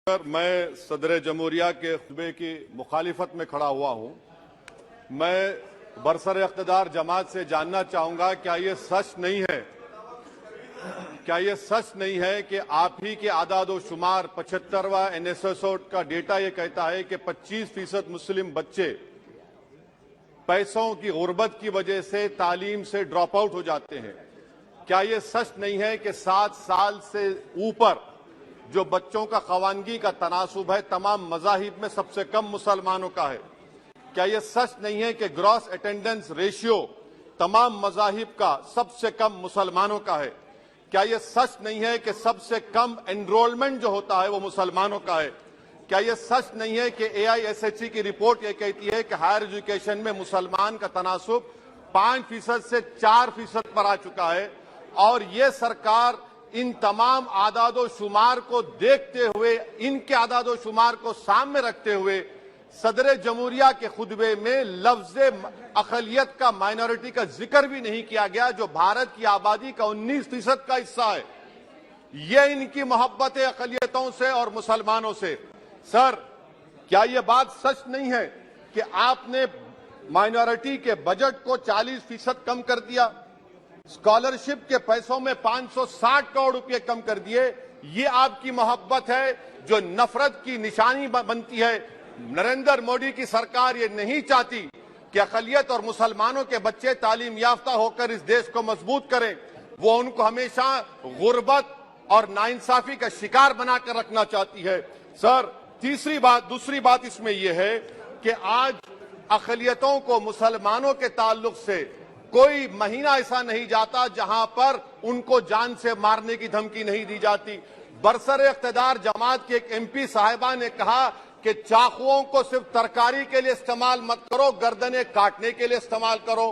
मैं सदर जमहूरिया के खुतबे की मुखालिफत में खड़ा हुआ हूं। मैं बरसर इख्तिदार जमात से जानना चाहूंगा, क्या ये सच नहीं है कि आप ही के आदाद शुमार 75वां NSSO का डेटा ये कहता है कि 25% मुस्लिम बच्चे पैसों की गुर्बत की वजह से तालीम से ड्रॉप आउट हो जाते हैं। क्या ये सच नहीं है कि 7 साल से ऊपर जो बच्चों का खवानगी का तनासुब है तमाम मज़ाहिब में सबसे कम मुसलमानों का है? क्या यह सच नहीं है कि ग्रॉस अटेंडेंस रेशियो तमाम मज़ाहिब का सबसे कम मुसलमानों का है? क्या यह सच नहीं है कि सबसे कम एनरोलमेंट जो होता है वो मुसलमानों का है? क्या यह सच नहीं है कि AISHE की रिपोर्ट ये कहती है कि हायर एजुकेशन में मुसलमान का तनासुब 5% से 4% पर आ चुका है? और ये सरकार इन तमाम आदादो शुमार को देखते हुए, इनके आदादो शुमार को सामने रखते हुए सदर जमहूरिया के खुतबे में लफ्ज अकलियत का, माइनॉरिटी का जिक्र भी नहीं किया गया, जो भारत की आबादी का 19% का हिस्सा है। ये इनकी मोहब्बत है अकलियतों से और मुसलमानों से। सर, क्या यह बात सच नहीं है कि आपने माइनॉरिटी के बजट को 40% कम कर दिया, स्कॉलरशिप के पैसों में 560 करोड़ रुपए कम कर दिए? ये आपकी मोहब्बत है जो नफरत की निशानी बनती है। नरेंद्र मोदी की सरकार ये नहीं चाहती कि अक़लियत और मुसलमानों के बच्चे तालीम याफ्ता होकर इस देश को मजबूत करें। वो उनको हमेशा गुर्बत और नाइंसाफी का शिकार बनाकर रखना चाहती है। सर, दूसरी बात इसमें यह है कि आज अक़लियतों को मुसलमानों के ताल्लुक से कोई महीना ऐसा नहीं जाता जहां पर उनको जान से मारने की धमकी नहीं दी जाती। बरसर इख्तिदार जमात के एक MP साहिबा ने कहा कि चाकुओं को सिर्फ तरकारी के लिए इस्तेमाल मत करो, गर्दनें काटने के लिए इस्तेमाल करो।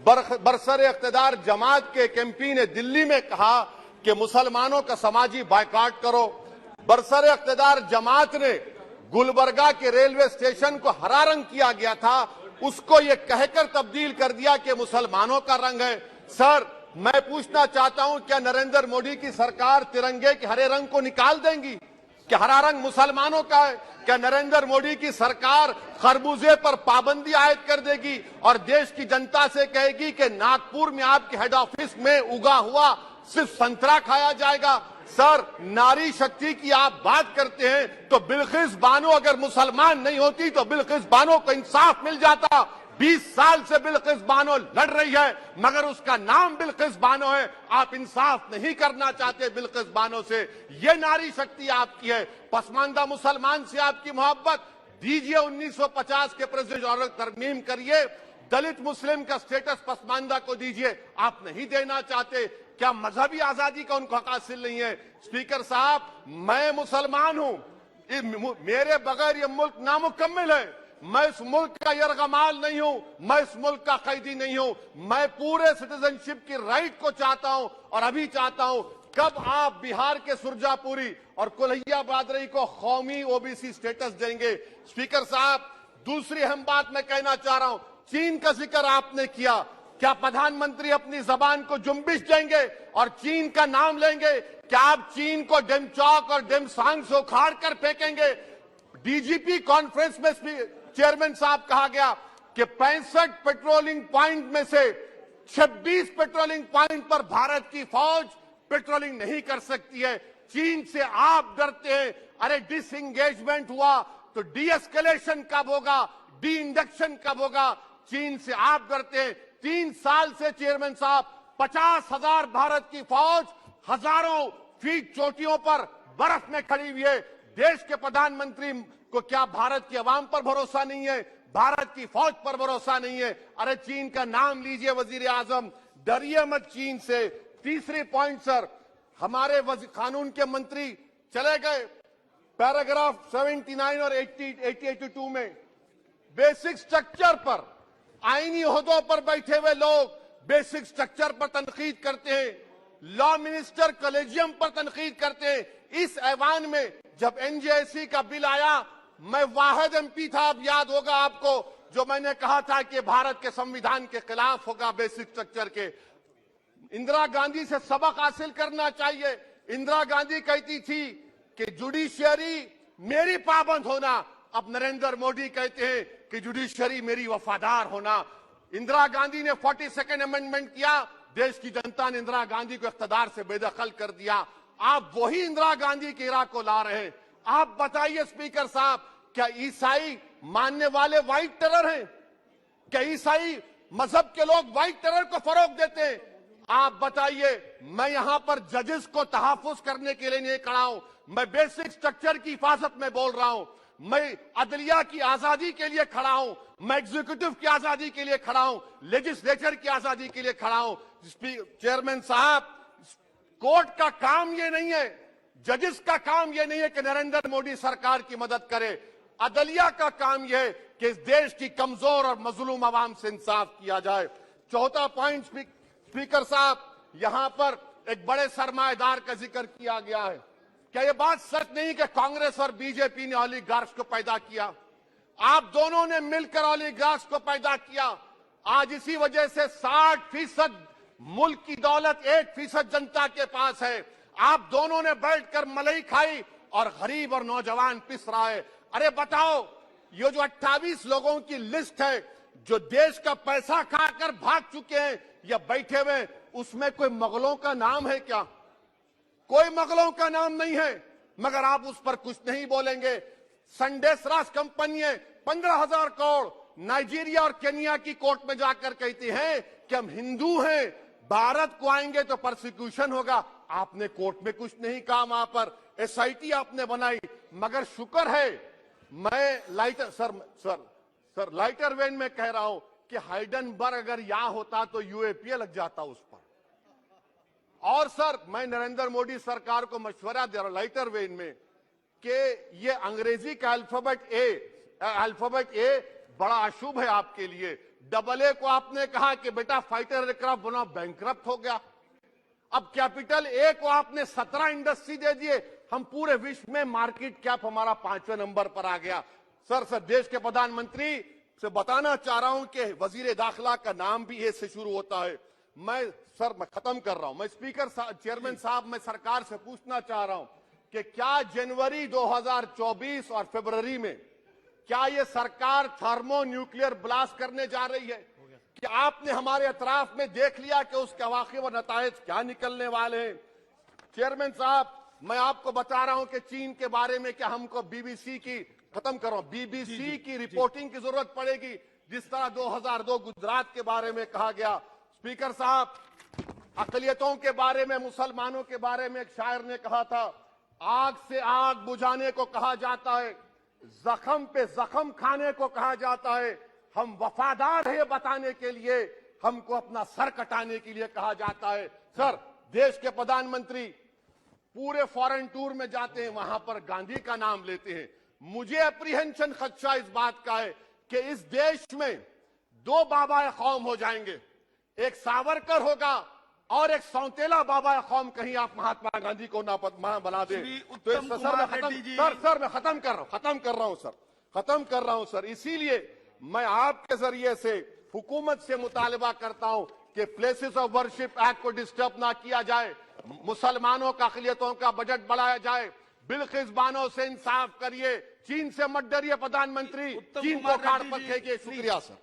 बरसर इख्तिदार जमात के एक MP ने दिल्ली में कहा कि मुसलमानों का समाजी बायकॉट करो। बरसर इख्तिदार जमात ने गुलबर्गा के रेलवे स्टेशन को हरा रंग किया गया था, उसको ये कहकर तब्दील कर दिया कि मुसलमानों का रंग है। सर, मैं पूछना चाहता हूं, क्या नरेंद्र मोदी की सरकार तिरंगे के हरे रंग को निकाल देंगी? क्या हरा रंग मुसलमानों का है? क्या नरेंद्र मोदी की सरकार खरबूजे पर पाबंदी आयद कर देगी और देश की जनता से कहेगी कि नागपुर में आपके हेड ऑफिस में उगा हुआ सिर्फ संतरा खाया जाएगा? सर, नारी शक्ति की आप बात करते हैं तो बिल्किस बानो अगर मुसलमान नहीं होती तो बिल्किस बानो को इंसाफ मिल जाता। 20 साल से बिल्किस बानो लड़ रही है, मगर उसका नाम बिल्किस बानो है। आप इंसाफ नहीं करना चाहते बिल्किस बानो से। ये नारी शक्ति आपकी है। पसमानदा मुसलमान से आपकी मोहब्बत, दीजिए 1950 के प्रेसिडेंट ऑर्डर तरमीम करिए, दलित मुस्लिम का स्टेटस पसमानदा को दीजिए। आप नहीं देना चाहते। क्या मजहबी आजादी का उनको हक हासिल नहीं है? स्पीकर साहब, मैं मुसलमान हूं, मेरे बगैर ये मुल्क नामुकम्मिल है। मैं इस मुल्क का यरगमाल नहीं हूं, मैं इस मुल्क का कैदी नहीं हूं। मैं पूरे सिटीजनशिप की राइट को चाहता हूं और अभी चाहता हूं। कब आप बिहार के सुरजापुरी और कुल्हिया बादरी को कौमी OBC स्टेटस देंगे? स्पीकर साहब, दूसरी अहम बात मैं कहना चाह रहा हूं, चीन का जिक्र आपने किया। क्या प्रधानमंत्री अपनी जबान को जुम्बिश देंगे और चीन का नाम लेंगे? क्या आप चीन को डेमचौक और डेमसांग से उखाड़ कर फेंकेंगे? DGP कॉन्फ्रेंस में चेयरमैन साहब कहा गया कि 65 पेट्रोलिंग पॉइंट में से 26 पेट्रोलिंग पॉइंट पर भारत की फौज पेट्रोलिंग नहीं कर सकती है। चीन से आप डरते हैं। अरे, डिसएंगेजमेंट हुआ तो डी-एस्केलेशन कब होगा? डी इंडक्शन कब होगा? चीन से आप डरते हैं। 3 साल से चेयरमैन साहब 50,000 भारत की फौज हजारों फीट चोटियों पर बर्फ में खड़ी हुई है। देश के प्रधानमंत्री को क्या भारत की आवाम पर भरोसा नहीं है? भारत की फौज पर भरोसा नहीं है? अरे, चीन का नाम लीजिए वजीर आजम, डरिए मत चीन से। तीसरी पॉइंट सर, हमारे कानून के मंत्री चले गए। पैराग्राफ 79 और 82 में बेसिक स्ट्रक्चर पर, आईनी ओहदों पर बैठे हुए लोग बेसिक स्ट्रक्चर पर तनकीद करते हैं, लॉ मिनिस्टर कॉलेजियम पर तनकीद करते हैं। इस ऐवान में जब NJSE का बिल आया, मैं वाहिद MP था, अब याद होगा आपको, जो मैंने कहा था कि भारत के संविधान के खिलाफ होगा बेसिक स्ट्रक्चर के। इंदिरा गांधी से सबक हासिल करना चाहिए। इंदिरा गांधी कहती थी कि जुडिशियरी मेरी पाबंद होना। अब नरेंद्र मोदी कहते हैं कि जुडिशरी मेरी वफादार होना। इंदिरा गांधी ने 42nd अमेंडमेंट किया, देश की जनता ने इंदिरा गांधी को इख्तियार से बेदखल कर दिया। आप वही इंदिरा गांधी के इराक को ला रहे हैं। आप बताइए स्पीकर साहब, क्या ईसाई मानने वाले व्हाइट टेरर हैं? क्या ईसाई मजहब के लोग व्हाइट टेरर को फरोग देते हैं? आप बताइए। मैं यहां पर जजेस को तहफुज करने के लिए नहीं खड़ा हूं, मैं बेसिक स्ट्रक्चर की हिफाजत में बोल रहा हूं। मैं अदलिया की आजादी के लिए खड़ा हूं, मैं एग्जीक्यूटिव की आजादी के लिए खड़ा हूं, लेजिस्लेचर की आजादी के लिए खड़ा हूं। चेयरमैन साहब, कोर्ट का काम ये नहीं है, जजेस का काम ये नहीं है कि नरेंद्र मोदी सरकार की मदद करे। अदलिया का काम यह है कि इस देश की कमजोर और मजलूम आवाम से इंसाफ किया जाए। चौथा पॉइंट स्पीकर साहब, यहां पर एक बड़े सरमाएदार का जिक्र किया गया है। क्या यह बात सच नहीं कि कांग्रेस और बीजेपी ने ओलिगार्क्स को पैदा किया? आप दोनों ने मिलकर ओलिगार्क्स को पैदा किया। आज इसी वजह से 60% मुल्क की दौलत 1% जनता के पास है। आप दोनों ने बैठकर मलाई खाई और गरीब और नौजवान पिस रहा है। अरे बताओ, ये जो 28 लोगों की लिस्ट है जो देश का पैसा खाकर भाग चुके हैं या बैठे हुए, उसमें कोई मुगलों का नाम है क्या? कोई मुगलों का नाम नहीं है, मगर आप उस पर कुछ नहीं बोलेंगे। संडेसरास कंपनी है 15,000 करोड़ नाइजीरिया और केनिया की कोर्ट में जाकर कहती है कि हम हिंदू हैं, भारत को आएंगे तो प्रोसिक्यूशन होगा। आपने कोर्ट में कुछ नहीं कहा, वहां पर एसआईटी आपने बनाई। मगर शुक्र है, मैं लाइटर वेन में कह रहा हूं कि हाइडेनबर्ग अगर यहां होता तो यूएपीए लग जाता उस पर। और सर, मैं नरेंद्र मोदी सरकार को मशवरा दे रहा हूं लाइटर वेन में कि ये अंग्रेजी का अल्फाबेट ए बड़ा अशुभ है आपके लिए। AA को आपने कहा कि बेटा फाइटर एयरक्राफ्ट बनाओ, बैंकरप्ट हो गया। अब कैपिटल A को आपने 17 इंडस्ट्री दे दिए, हम पूरे विश्व में मार्केट कैप हमारा 5वें नंबर पर आ गया। सर, देश के प्रधानमंत्री से बताना चाह रहा हूं कि वजीर दाखिला का नाम भी ए से शुरू होता है। मैं खत्म कर रहा हूं। मैं चेयरमैन साहब, मैं सरकार से पूछना चाह रहा हूं कि क्या जनवरी 2024 और फरवरी में क्या ये सरकार थर्मो न्यूक्लियर ब्लास्ट करने जा रही है? कि आपने हमारे अतराफ में देख लिया कि उसके वाक़िब और नतायज क्या निकलने वाले हैं? चेयरमैन साहब, मैं आपको बता रहा हूं कि चीन के बारे में क्या हमको बीबीसी की रिपोर्टिंग की जरूरत पड़ेगी, जिस तरह 2002 गुजरात के बारे में कहा गया। स्पीकर साहब, अकलियतों के बारे में, मुसलमानों के बारे में एक शायर ने कहा था, आग से आग बुझाने को कहा जाता है, जख्म पे जख्म खाने को कहा जाता है। हम वफादार है बताने के लिए, हमको अपना सर कटाने के लिए कहा जाता है। सर, देश के प्रधानमंत्री पूरे फॉरेन टूर में जाते हैं, वहां पर गांधी का नाम लेते हैं। मुझे अप्रीहेंशन, खदशा इस बात का है कि इस देश में 2 बाबा कौम हो जाएंगे, एक सावरकर होगा और एक सौतेला बाबा कौम। कहीं आप महात्मा गांधी को ना बना दे तो सर मैं खत्म कर रहा हूं सर। इसीलिए मैं आपके जरिए से हुकूमत से मुतालबा करता हूं कि प्लेसेस ऑफ वर्शिप एक्ट को डिस्टर्ब ना किया जाए, मुसलमानों का अक़लियतों का बजट बढ़ाया जाए, बिल्किस बानो से इंसाफ करिए, चीन से मत डरिए प्रधानमंत्री, चीन को काट पर फेंकिए। शुक्रिया सर।